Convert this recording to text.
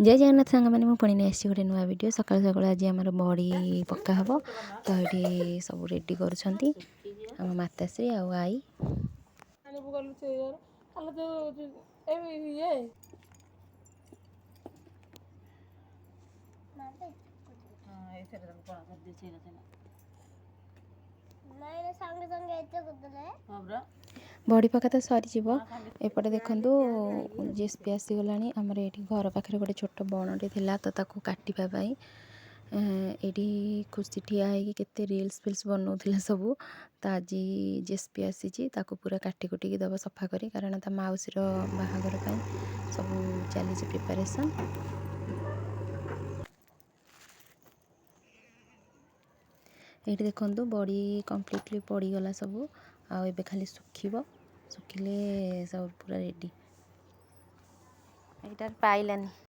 जय जगन्नाथ सांग मैंने मुझे पुणी नहीं गोटे नुआ वीडियो सकाल सकाल आज आम बड़ी पक्का हम तो ये सब रेडी कर माताश्री आई बड़ी पका तो सरीज एपटे देखु जेएसपी आसीगला आमर ये घर पाखे गोटे छोट बणटे था तो ताको काटापी ये खुशी ठिया होते रिल्स फिल्स बनाऊला सब तो आज जेएसपी आसी पूरा काटी कुटिकी दब सफा करी कारण ता माउसीर बाहागर सब चली प्रिपारेसन ये देखु बड़ी कम्प्लीटली पड़गला सब आबे खाली सुखिले सब पूरा रेडी यहाँ पाइलानी।